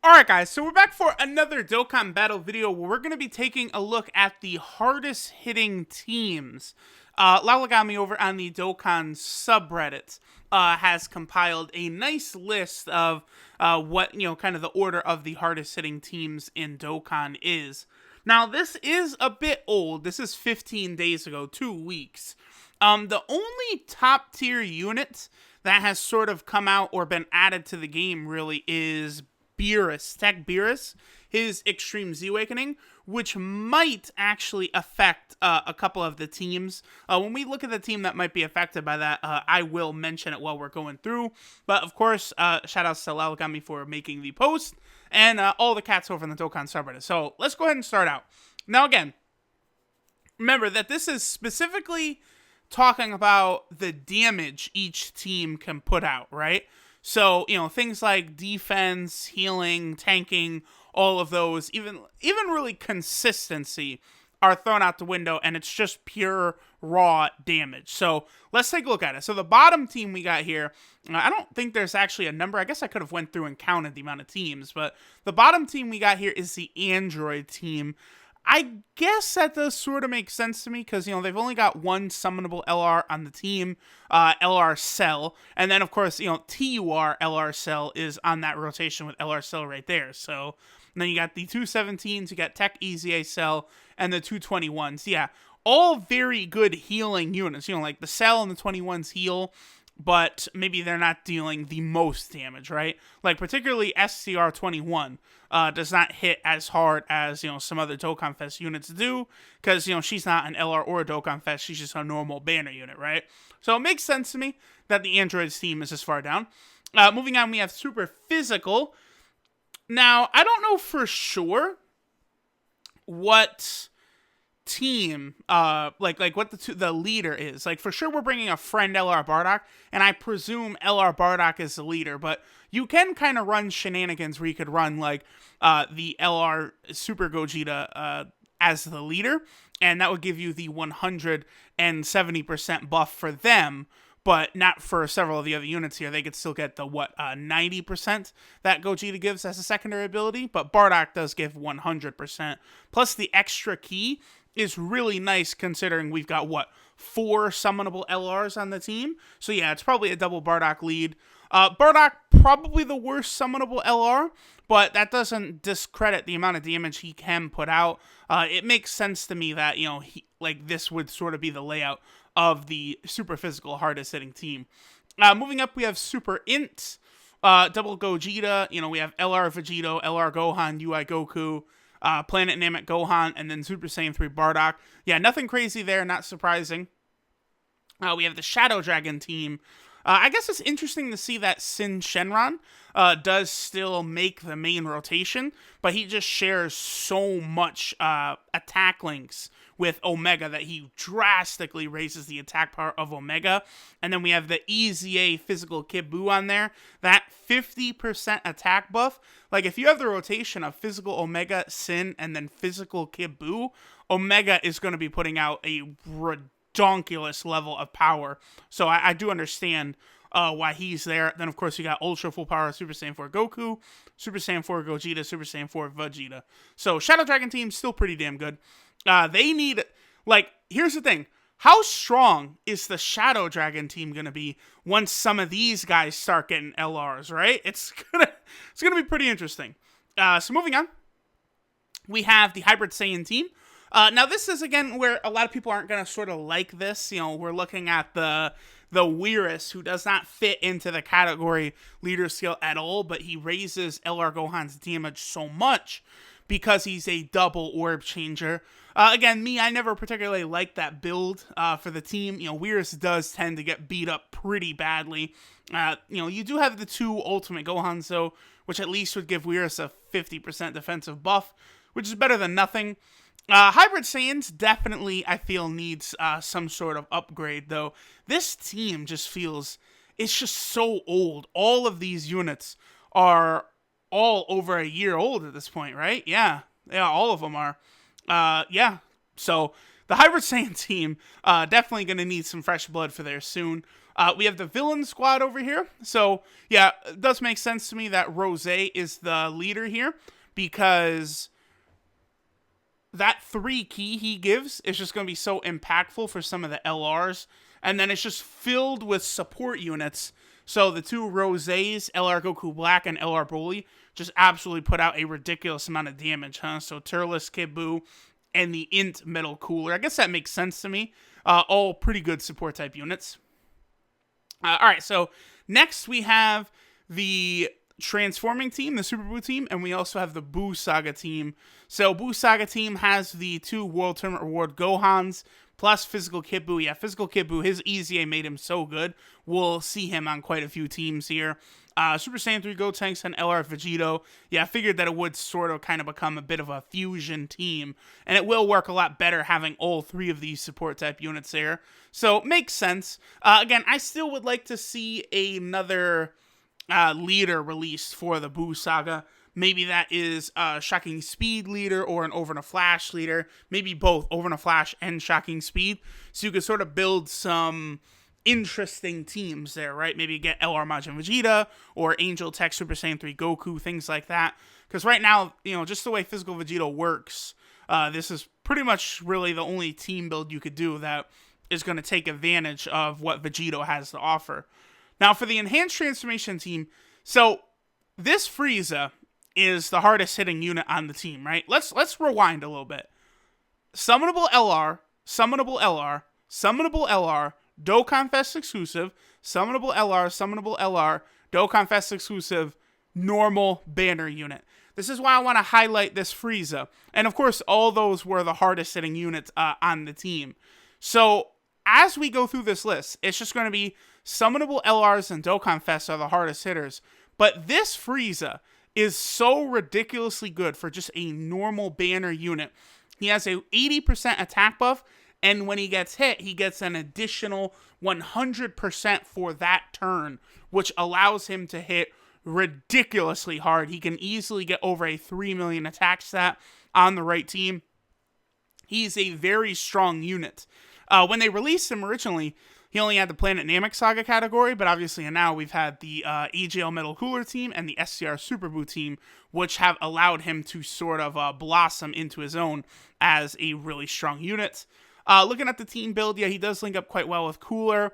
Alright guys, so we're back for another Dokkan battle video where we're going to be taking a look at the hardest hitting teams. Lalagami over on the Dokkan subreddit has compiled a nice list of what, kind of the order of the hardest hitting teams in Dokkan is. Now this is a bit old, this is 15 days ago, 2 weeks. The only top tier unit that has sort of come out or been added to the game really is Tech Beerus, his Extreme Z Awakening, which might actually affect a couple of the teams. When we look at the team that might be affected by that, I will mention it while we're going through. But of course, shout outs to Lalagami for making the post, and all the cats over in the Dokkan subreddit. So let's go ahead and start out. Now again, remember that this is specifically talking about the damage each team can put out, right? So, things like defense, healing, tanking, all of those, even really consistency are thrown out the window, and it's just pure raw damage. So, let's take a look at it. So, the bottom team we got here, I don't think there's actually a number. I guess I could have went through and counted the amount of teams, but the bottom team we got here is the Android team. I guess that does sort of make sense to me because, they've only got one summonable LR on the team, LR Cell. And then, of course, TUR LR Cell is on that rotation with LR Cell right there. So, and then you got the 217s, you got Tech EZA Cell, and the 221s. Yeah, all very good healing units. Like the Cell and the 21s heal, but maybe they're not dealing the most damage, right? Like, particularly SCR-21 does not hit as hard as, some other Dokkan Fest units do, because, she's not an LR or a Dokkan Fest, she's just a normal banner unit, right? So it makes sense to me that the Androids team is this far down. Moving on, we have Super Physical. Now, I don't know for sure what team like what the leader is. Like, for sure we're bringing a friend LR Bardock, and I presume LR Bardock is the leader, but you can kind of run shenanigans where you could run like the LR Super Gogeta as the leader, and that would give you the 170% buff for them, but not for several of the other units here. They could still get the 90% that Gogeta gives as a secondary ability, but Bardock does give 100%. Plus the extra key is really nice considering we've got 4 summonable LRs on the team. So yeah, it's probably a double Bardock lead. Bardock probably the worst summonable LR, but that doesn't discredit the amount of damage he can put out. It makes sense to me that this would sort of be the layout of the Super Physical hardest hitting team. Moving up, we have Super Int, double Gogeta. We have LR Vegito, LR Gohan, UI Goku, Planet Namek Gohan, and then Super Saiyan 3 Bardock. Yeah, nothing crazy there, not surprising. We have the Shadow Dragon team. I guess it's interesting to see that Sin Shenron does still make the main rotation, but he just shares so much attack links with Omega that he drastically raises the attack power of Omega. And then we have the EZA Physical Kid Buu on there. That 50% attack buff, like if you have the rotation of Physical Omega, Sin, and then Physical Kid Buu, Omega is going to be putting out a redonkulous level of power. So I do understand why he's there. Then, of course, you got Ultra Full Power Super Saiyan 4 Goku, Super Saiyan 4 Gogeta, Super Saiyan 4 Vegeta. So Shadow Dragon team still pretty damn good. They need, here's the thing. How strong is the Shadow Dragon team going to be once some of these guys start getting LRs, right? It's gonna be pretty interesting. So moving on, we have the Hybrid Saiyan team. Now this is, again, where a lot of people aren't going to sort of like this. We're looking at the Weirus, who does not fit into the category leader skill at all, but he raises LR Gohan's damage so much because he's a double orb changer. Again, I never particularly liked that build for the team. Weirus does tend to get beat up pretty badly. You do have the 2 Ultimate Gohans, though, which at least would give Weirus a 50% defensive buff, which is better than nothing. Hybrid Saiyans definitely, I feel, needs some sort of upgrade, though. This team just feels, it's just so old. All of these units are all over a year old at this point, right? Yeah, all of them are. So the Hybrid Saiyan team definitely going to need some fresh blood for there soon. We have the villain squad over here. So, yeah, it does make sense to me that Rose is the leader here because that 3 key he gives is just going to be so impactful for some of the LRs. And then it's just filled with support units. So the 2 Roses, LR Goku Black and LR Broly, just absolutely put out a ridiculous amount of damage, huh? So Turles, Kid Buu, and the Int Metal Cooler. I guess that makes sense to me. All pretty good support type units. Alright, so next we have the Transforming team, the Super Buu team, and we also have the Buu Saga team. So Buu Saga team has the 2 World Tournament Reward Gohans plus Physical Kid Buu. Yeah, Physical Kid Buu, his EZA made him so good. We'll see him on quite a few teams here. Super Saiyan 3 Gotenks and LR Vegito. Yeah, I figured that it would sort of kind of become a bit of a fusion team, and it will work a lot better having all 3 of these support type units there. So, makes sense. Again, I still would like to see another leader released for the Buu Saga. Maybe that is a Shocking Speed leader or an Over in a Flash leader. Maybe both, Over in a Flash and Shocking Speed. So you could sort of build some interesting teams there, right? Maybe get LR Majin Vegeta or Angel Tech Super Saiyan 3 Goku, things like that. Because right now, you know, just the way Physical Vegito works, this is pretty much really the only team build you could do that is going to take advantage of what Vegito has to offer. Now, for the Enhanced Transformation team, so this Frieza is the hardest hitting unit on the team, right? Let's rewind a little bit. Summonable LR, Summonable LR, Summonable LR, Dokkan Fest exclusive, Summonable LR, Dokkan Fest exclusive, normal banner unit. This is why I want to highlight this Frieza. And of course, all those were the hardest hitting units on the team. So, as we go through this list, it's just going to be Summonable LRs and Dokkan Fest are the hardest hitters. But this Frieza is so ridiculously good for just a normal banner unit. He has a 80% attack buff, and when he gets hit, he gets an additional 100% for that turn, which allows him to hit ridiculously hard. He can easily get over a 3 million attack stat on the right team. He's a very strong unit. When they released him originally, he only had the Planet Namek Saga category, but obviously now we've had the AGL Metal Cooler team and the SCR Super Buu team, which have allowed him to sort of blossom into his own as a really strong unit. Looking at the team build, yeah, he does link up quite well with Cooler.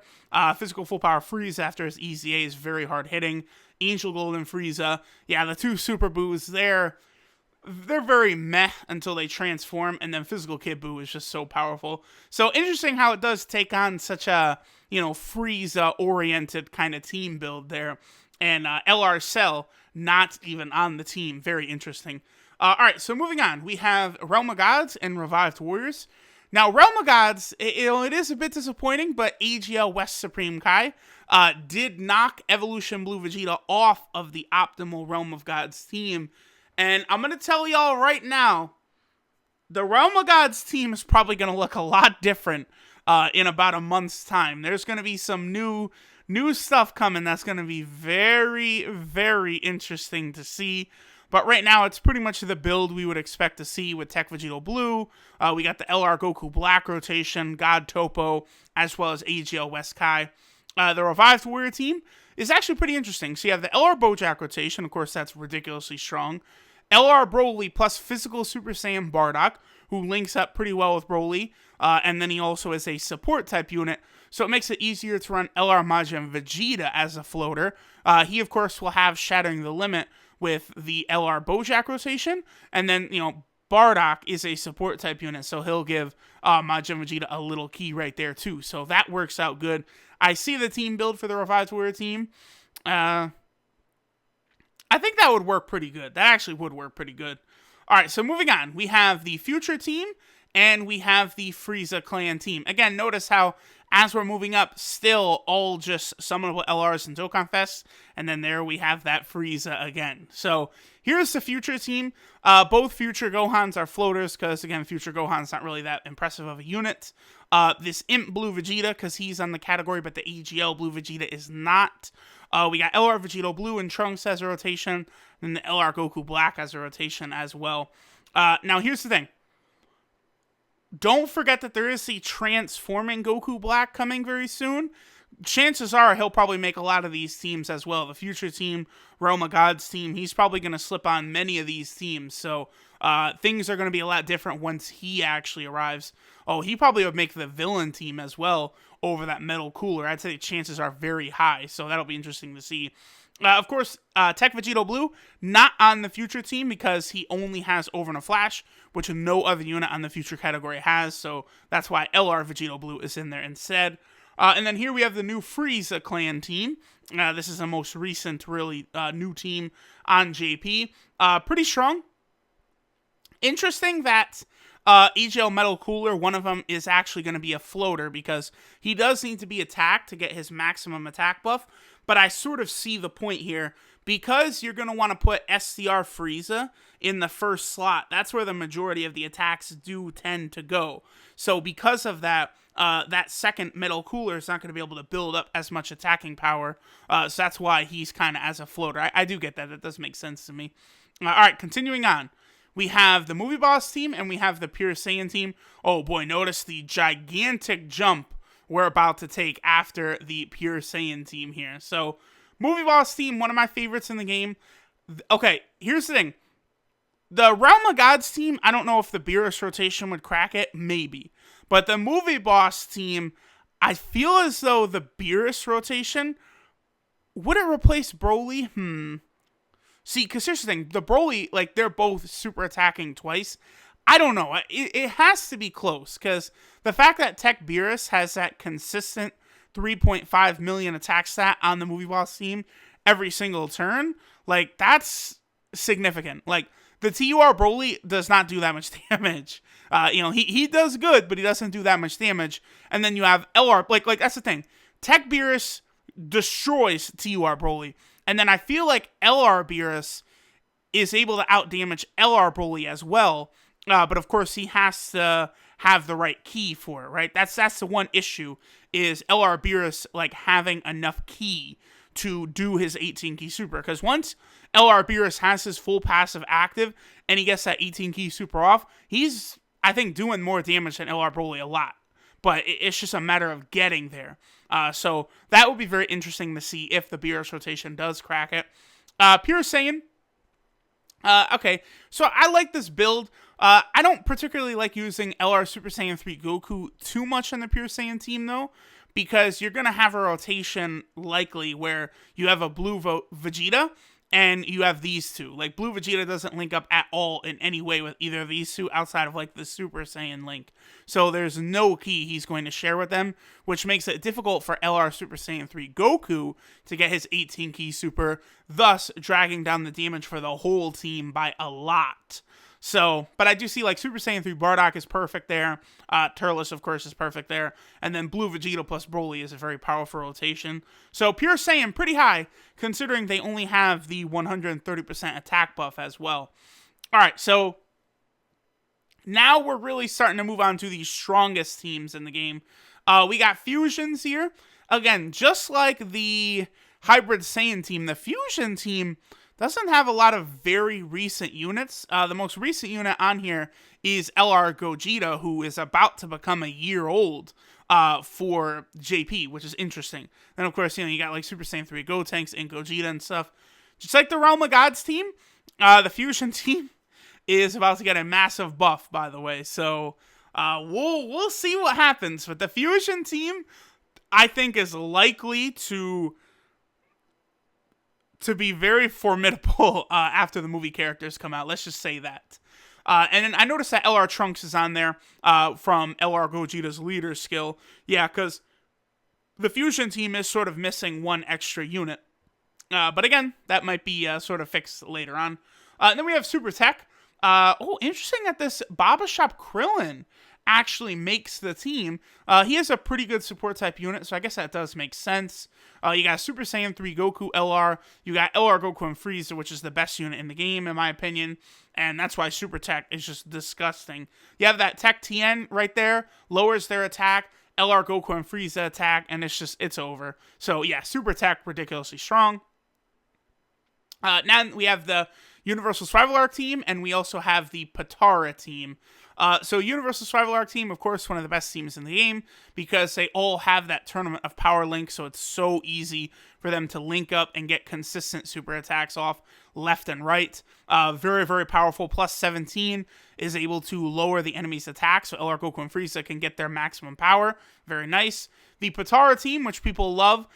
Physical Full Power Frieza after his EZA is very hard hitting. Angel Golden Frieza, yeah, the 2 Super Buus, they're very meh until they transform, and then Physical Kid Buu is just so powerful. So interesting how it does take on such a, you know, Frieza-oriented kind of team build there. And LR Cell, not even on the team. Very interesting. Alright, so moving on. We have Realm of Gods and Revived Warriors. Now, Realm of Gods, it is a bit disappointing, but AGL West Supreme Kai did knock Evolution Blue Vegeta off of the optimal Realm of Gods team. And I'm going to tell y'all right now, the Realm of Gods team is probably going to look a lot different in about a month's time. There's going to be some new stuff coming that's going to be very, very interesting to see. But right now, it's pretty much the build we would expect to see with Tech Vegito Blue. We got the LR Goku Black rotation, God Topo, as well as AGL West Kai. The Revived Warrior team is actually pretty interesting. So you have the LR Bojack rotation. Of course, that's ridiculously strong. LR Broly plus Physical Super Saiyan Bardock, who links up pretty well with Broly. And then he also is a support type unit. So it makes it easier to run LR Majin Vegeta as a floater. He, of course, will have Shattering the Limit with the LR Bojack rotation. And then, you know, Bardock is a support type unit, so he'll give Majin Vegeta a little key right there, too. So that works out good. I see the team build for the Revived Warrior team. I think that would work pretty good. That actually would work pretty good. Alright, so moving on. We have the Future team, and we have the Frieza Clan team. Again, notice how, as we're moving up, still all just summonable LRs and Dokkan Fest, and then there we have that Frieza again. So, here's the Future team. Both Future Gohans are floaters, because, again, Future Gohan's not really that impressive of a unit. This Imp Blue Vegeta, because he's on the category, but the AGL Blue Vegeta is not. We got LR Vegito Blue and Trunks as a rotation, and the LR Goku Black as a rotation as well. Now, here's the thing. Don't forget that there is the Transforming Goku Black coming very soon. chances are he'll probably make a lot of these teams as well. The future team, Realm of Gods team, he's probably going to slip on many of these teams. So things are going to be a lot different once he actually arrives. Oh, he probably would make the villain team as well over that metal cooler. I'd say the chances are very high. So that'll be interesting to see. Of course, Tech Vegito Blue, not on the future team because he only has Over in a Flash, which no other unit on the future category has. So that's why LR Vegito Blue is in there instead. And then here we have the new Frieza clan team. This is the most recent, really new team on JP. Pretty strong. Interesting that EGL Metal Cooler, one of them is actually going to be a floater because he does need to be attacked to get his maximum attack buff. But I sort of see the point here because you're going to want to put SCR Frieza in the first slot. That's where the majority of the attacks do tend to go. So because of that, that second metal cooler is not going to be able to build up as much attacking power. So that's why he's kind of as a floater. I do get that. That does make sense to me. All right, continuing on. We have the Movie Boss team and we have the Pure Saiyan team. Oh boy, notice the gigantic jump we're about to take after the Pure Saiyan team here. So, Movie Boss team, one of my favorites in the game. Okay, here's the thing. The Realm of Gods team, I don't know if the Beerus rotation would crack it. Maybe. But the Movie Boss team, I feel as though the Beerus rotation, would it replace Broly? See, because here's the thing. The Broly, like, they're both super attacking twice. I don't know. It has to be close, because the fact that Tech Beerus has that consistent 3.5 million attack stat on the Movie Boss team every single turn, like, that's significant. Like, the TUR Broly does not do that much damage. He does good, but he doesn't do that much damage. And then you have LR, like that's the thing. Tech Beerus destroys TUR Broly. And then I feel like LR Beerus is able to outdamage LR Broly as well. But of course, he has to have the right key for it, right? That's the one issue, is LR Beerus, like, having enough key to do his 18 key super. Because once LR Beerus has his full passive active and he gets that 18 key super off, he's, I think, doing more damage than LR Broly a lot. But it's just a matter of getting there. So that would be very interesting to see if the Beerus rotation does crack it. Pure Saiyan. Okay, so I like this build. I don't particularly like using LR Super Saiyan 3 Goku too much on the Pure Saiyan team, though, because you're going to have a rotation likely where you have a blue Vegeta and you have these two. Like, blue Vegeta doesn't link up at all in any way with either of these two outside of, like, the Super Saiyan link. So there's no key he's going to share with them, which makes it difficult for LR Super Saiyan 3 Goku to get his 18 key super, thus dragging down the damage for the whole team by a lot. So, but I do see, like, Super Saiyan 3 Bardock is perfect there. Turles, of course, is perfect there. And then Blue Vegeta plus Broly is a very powerful rotation. So, Pure Saiyan, pretty high, considering they only have the 130% attack buff as well. Alright, so now we're really starting to move on to the strongest teams in the game. We got Fusions here. Again, just like the Hybrid Saiyan team, the Fusion team doesn't have a lot of very recent units. The most recent unit on here is LR Gogeta, who is about to become a year old for JP, which is interesting. Then, of course, you got like Super Saiyan 3 Gotenks and Gogeta and stuff. Just like the Realm of Gods team, the Fusion team is about to get a massive buff, by the way. So we'll see what happens. But the Fusion team, I think, is likely to be very formidable after the movie characters come out. Let's just say that. And then I noticed that LR Trunks is on there from LR Gogeta's leader skill. Yeah, because the Fusion team is sort of missing one extra unit. But again, that might be sort of fixed later on. And then we have Super Tech. Interesting that this Baba Shop Krillin actually makes the team. He has a pretty good support type unit, so I guess that does make sense. You got Super Saiyan 3 Goku LR, you got LR Goku and Frieza, which is the best unit in the game, in my opinion, and that's why Super Tech is just disgusting. You have that Tech TN right there, lowers their attack, LR Goku and Frieza attack, and it's over. So yeah, Super Tech, ridiculously strong. Now we have the Universal Survival Arc team, and we also have the Patara team. So Universal Survival Arc team, of course, one of the best teams in the game because they all have that Tournament of Power link, so it's so easy for them to link up and get consistent super attacks off left and right. Very, very powerful. Plus 17 is able to lower the enemy's attack, so LR Goku and Frieza can get their maximum power. Very nice. The Potara team, which people love,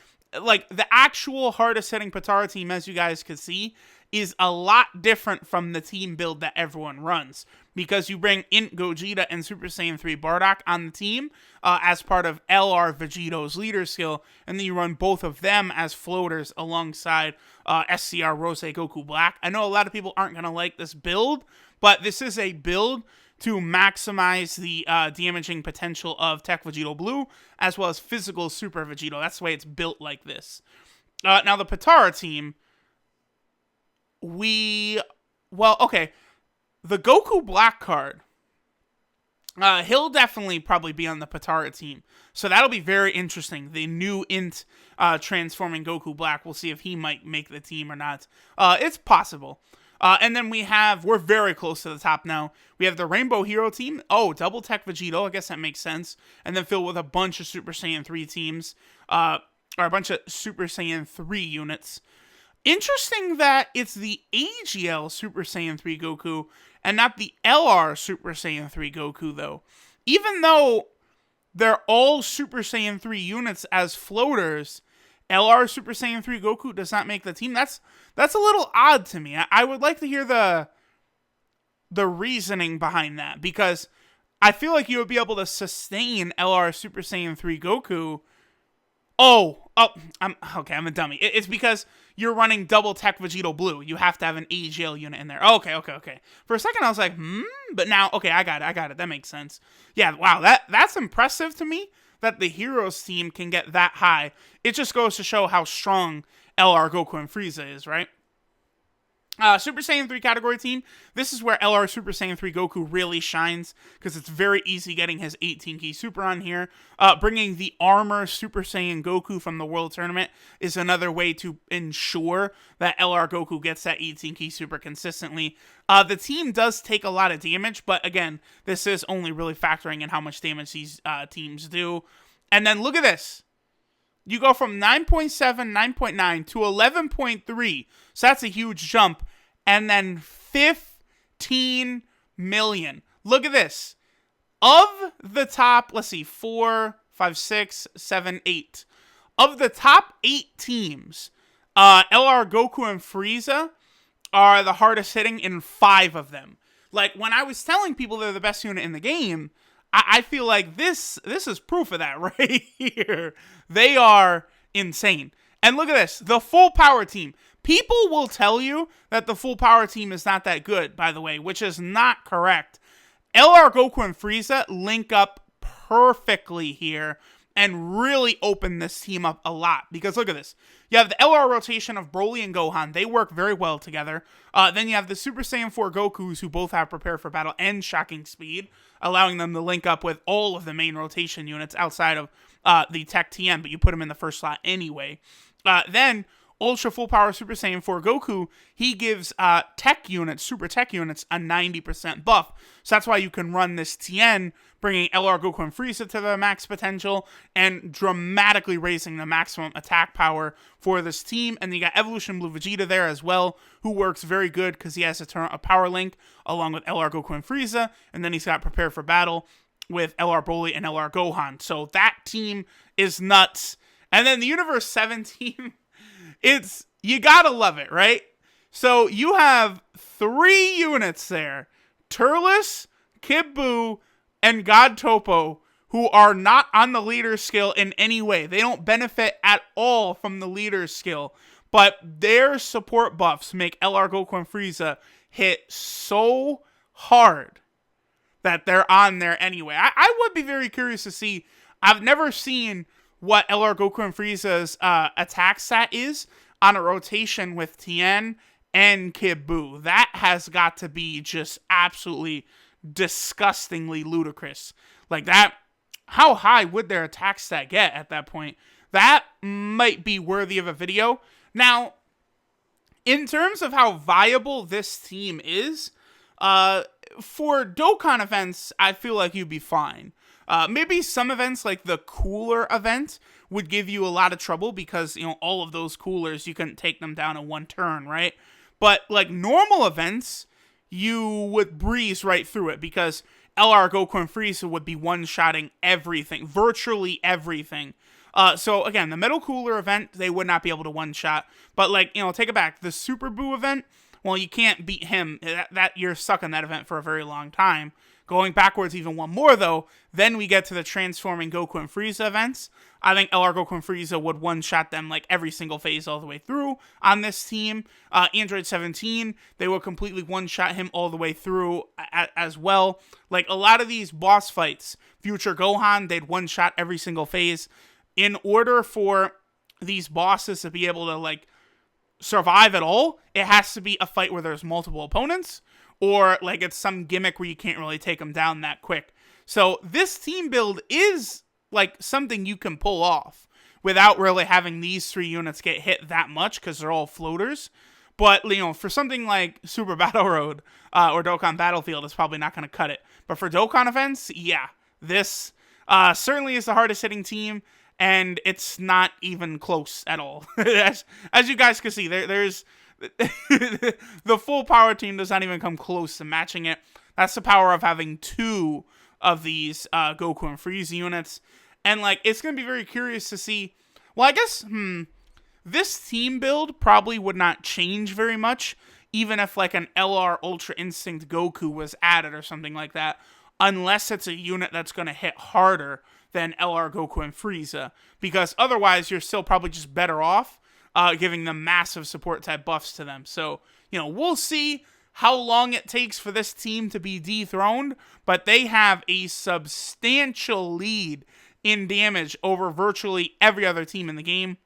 like the actual hardest hitting Potara team, as you guys can see, is a lot different from the team build that everyone runs, because you bring Int Gogeta and Super Saiyan 3 Bardock on the team as part of LR Vegito's leader skill, and then you run both of them as floaters alongside SCR Rose Goku Black. I know a lot of people aren't going to like this build, but this is a build to maximize the damaging potential of Tech Vegito Blue, as well as physical Super Vegito. That's the way it's built like this. Now, the Potara team, okay, the Goku Black card, he'll definitely probably be on the Potara team, so that'll be very interesting. The new Int transforming Goku Black, we'll see if he might make the team or not. It's possible. And then we're very close to the top now. We have the Rainbow Hero team. Oh, double Tech Vegito, I guess that makes sense. And then filled with a bunch of Super Saiyan 3 teams, or a bunch of Super Saiyan 3 units. Interesting that it's the AGL Super Saiyan 3 Goku and not the LR Super Saiyan 3 Goku, though. Even though they're all Super Saiyan 3 units as floaters, LR Super Saiyan 3 Goku does not make the team. That's a little odd to me. I would like to hear the reasoning behind that, because I feel like you would be able to sustain LR Super Saiyan 3 Goku. I'm a dummy. It's because you're running double Tech Vegito Blue. You have to have an AGL unit in there. Okay. For a second, I was like, but now, okay, I got it. That makes sense. Yeah, wow, that's impressive to me that the Heroes team can get that high. It just goes to show how strong LR Goku and Frieza is, right? Super Saiyan 3 category team, this is where LR Super Saiyan 3 Goku really shines, because it's very easy getting his 18-key super on here. Bringing the Armor Super Saiyan Goku from the World Tournament is another way to ensure that LR Goku gets that 18-key super consistently. The team does take a lot of damage, but again, this is only really factoring in how much damage these teams do. And then look at this. You go from 9.7, 9.9 to 11.3. So that's a huge jump. And then 15 million. Look at this. Of the top, let's see, 4, 5, 6, 7, 8. Of the top 8 teams, LR Goku and Frieza are the hardest hitting in 5 of them. Like, when I was telling people they're the best unit in the game, I feel like this is proof of that right here. They are insane. And look at this. The full power team. People will tell you that the full power team is not that good, by the way, which is not correct. LR Goku and Frieza link up perfectly here and really open this team up a lot. Because look at this. You have the LR rotation of Broly and Gohan. They work very well together. Then you have the Super Saiyan 4 Gokus, who both have Prepare for Battle and Shocking Speed, allowing them to link up with all of the main rotation units outside of the Tech TM, but you put them in the first slot anyway. Then Ultra Full Power Super Saiyan 4 Goku, he gives tech units, super tech units, a 90% buff. So that's why you can run this Tien, bringing LR Goku and Frieza to the max potential and dramatically raising the maximum attack power for this team. And then you got Evolution Blue Vegeta there as well, who works very good because he has a power link along with LR Goku and Frieza. And then he's got Prepare for Battle with LR Broly and LR Gohan. So that team is nuts. And then the Universe 7 team, you gotta love it, right? So you have 3 units there. Turles, Kid Buu, and God Topo, who are not on the leader skill in any way. They don't benefit at all from the leader skill. But their support buffs make LR Goku and Frieza hit so hard that they're on there anyway. I would be very curious to see. I've never seen what LR Goku and Frieza's attack stat is on a rotation with Tien and Kid Buu. That has got to be just absolutely disgustingly ludicrous. Like that, how high would their attack stat get at that point? That might be worthy of a video. Now, in terms of how viable this team is, for Dokkan events, I feel like you'd be fine. Maybe some events, like the cooler event, would give you a lot of trouble because, all of those coolers, you couldn't take them down in one turn, right? But, like, normal events, you would breeze right through it because LR, Goku, and Frieza would be one-shotting everything, virtually everything. So, again, the Metal Cooler event, they would not be able to one-shot. But, like, take it back. The Super Boo event, well, you can't beat him. That you're stuck in that event for a very long time. Going backwards even one more, though, then we get to the Transforming Goku and Frieza events. I think LR Goku and Frieza would one-shot them like every single phase all the way through on this team. Android 17, they would completely one-shot him all the way through as well. Like, a lot of these boss fights, Future Gohan, they'd one-shot every single phase. In order for these bosses to be able to, like, survive at all, it has to be a fight where there's multiple opponents, or like it's some gimmick where you can't really take them down that quick. So this team build is like something you can pull off without really having these 3 units get hit that much because they're all floaters. But, for something like Super Battle Road or Dokkan Battlefield, it's probably not going to cut it. But for Dokkan events, yeah, this certainly is the hardest hitting team. And it's not even close at all. as you guys can see, there's the full power team does not even come close to matching it. That's the power of having 2 of these Goku and Frieza units. And, like, it's going to be very curious to see. Well, I guess, this team build probably would not change very much, even if, like, an LR Ultra Instinct Goku was added or something like that. Unless it's a unit that's going to hit harder than LR Goku and Frieza, because otherwise you're still probably just better off giving them massive support type buffs to them. So, we'll see how long it takes for this team to be dethroned, but they have a substantial lead in damage over virtually every other team in the game,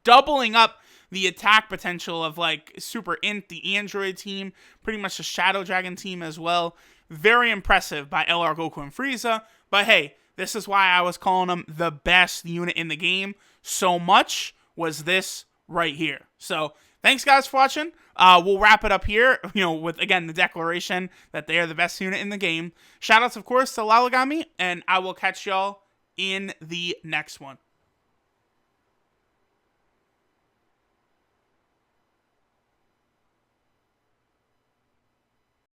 doubling up the attack potential of, like, Super Int, the Android team, pretty much the Shadow Dragon team as well. Very impressive by LR Goku and Frieza, but hey, this is why I was calling them the best unit in the game. So much was this right here. So, thanks guys for watching. We'll wrap it up here, with, again, the declaration that they are the best unit in the game. Shoutouts, of course, to Lalagami, and I will catch y'all in the next one.